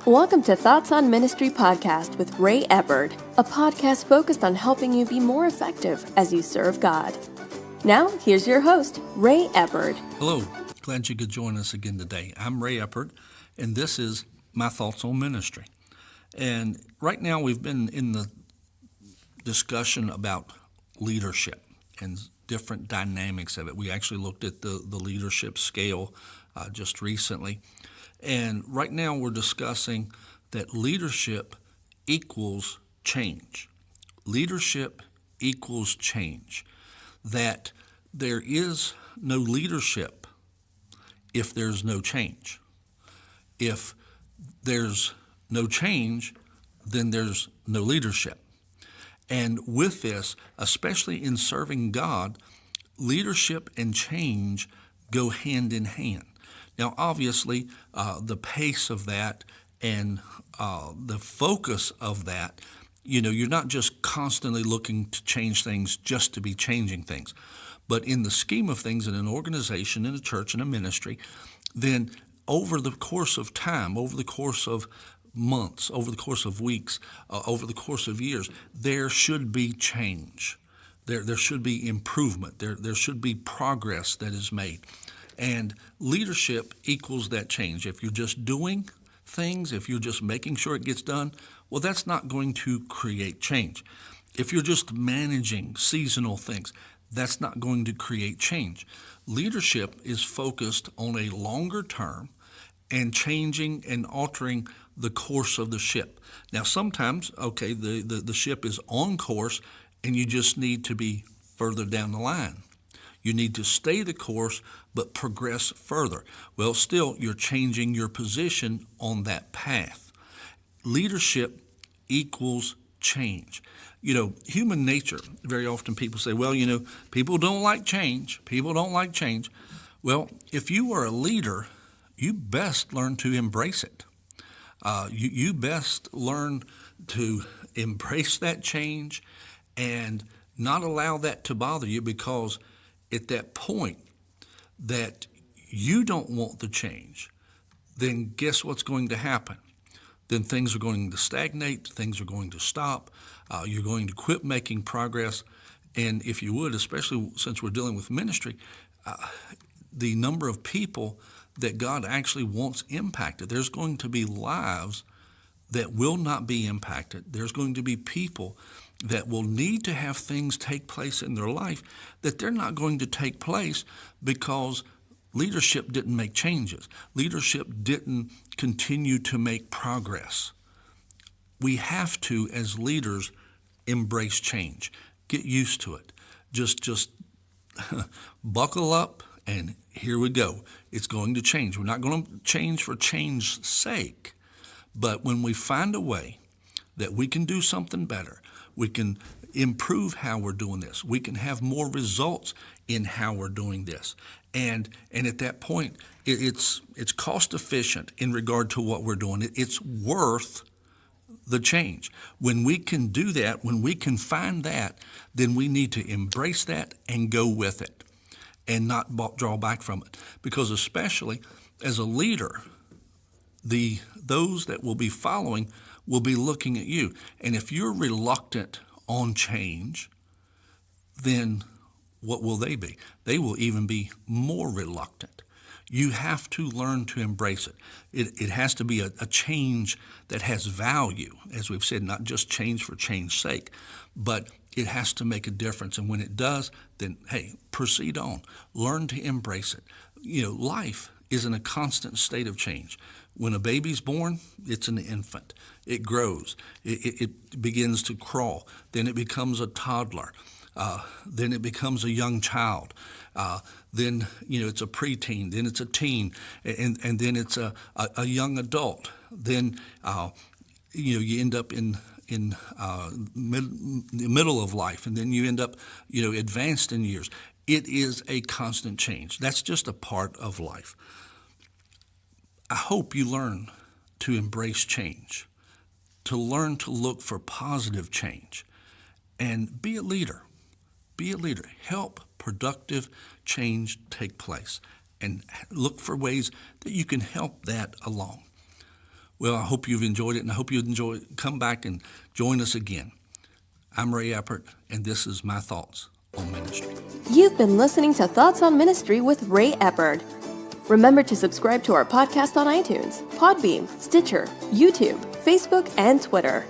Welcome to Thoughts on Ministry podcast with Ray Eppard, a podcast focused on helping you be more effective as you serve God. Now, here's your host, Ray Eppard. Hello, glad you could join us again today. I'm Ray Eppard, and this is my Thoughts on Ministry. And right now we've been in the discussion about leadership and different dynamics of it. We actually looked at the leadership scale just recently. And right now we're discussing that leadership equals change. Leadership equals change. That there is no leadership if there's no change. If there's no change, then there's no leadership. And with this, especially in serving God, leadership and change go hand in hand. Now, obviously, the pace of that and the focus of that, you're not just constantly looking to change things just to be changing things. But in the scheme of things in an organization, in a church, in a ministry, then over the course of time, over the course of months, over the course of weeks, over the course of years, there should be change. There should be improvement. There should be progress that is made. And leadership equals that change. If you're just doing things, if you're just making sure it gets done, well, that's not going to create change. If you're just managing seasonal things, that's not going to create change. Leadership is focused on a longer term and changing and altering the course of the ship. Now, sometimes, the ship is on course and you just need to be further down the line. You need to stay the course, but progress further. Well, still, you're changing your position on that path. Leadership equals change. Human nature, very often people say, well, people don't like change. People don't like change. Well, if you are a leader, you best learn to embrace it. You best learn to embrace that change and not allow that to bother you, because at that point that you don't want the change, then guess what's going to happen? Then things are going to stagnate, things are going to stop, you're going to quit making progress. And if you would, especially since we're dealing with ministry, the number of people that God actually wants impacted, there's going to be lives that will not be impacted. There's going to be people that will need to have things take place in their life that they're not going to take place because leadership didn't make changes. Leadership didn't continue to make progress. We have to, as leaders, embrace change. Get used to it. Just buckle up, and here we go. It's going to change. We're not going to change for change's sake, but when we find a way that we can do something better, we can improve how we're doing this, we can have more results in how we're doing this. And at that point, it's cost efficient in regard to what we're doing. It's worth the change. When we can do that, when we can find that, then we need to embrace that and go with it and not draw back from it. Because especially as a leader, those that will be following will be looking at you. And if you're reluctant on change, then what will they be? They will even be more reluctant. You have to learn to embrace it. It has to be a change that has value, as we've said, not just change for change's sake, but it has to make a difference. And when it does, then, hey, proceed on. Learn to embrace it. Life is in a constant state of change. When a baby's born, it's an infant. It grows. It begins to crawl. Then it becomes a toddler. Then it becomes a young child. Then it's a preteen. Then it's a teen, and then it's a young adult. Then you end up in the middle of life, and then you end up advanced in years. It is a constant change. That's just a part of life. I hope you learn to embrace change, to learn to look for positive change, and be a leader. Be a leader. Help productive change take place, and look for ways that you can help that along. Well, I hope you've enjoyed it, and I hope you come back and join us again. I'm Ray Eppert, and this is my thoughts on ministry. You've been listening to Thoughts on Ministry with Ray Eppert. Remember to subscribe to our podcast on iTunes, Podbean, Stitcher, YouTube, Facebook, and Twitter.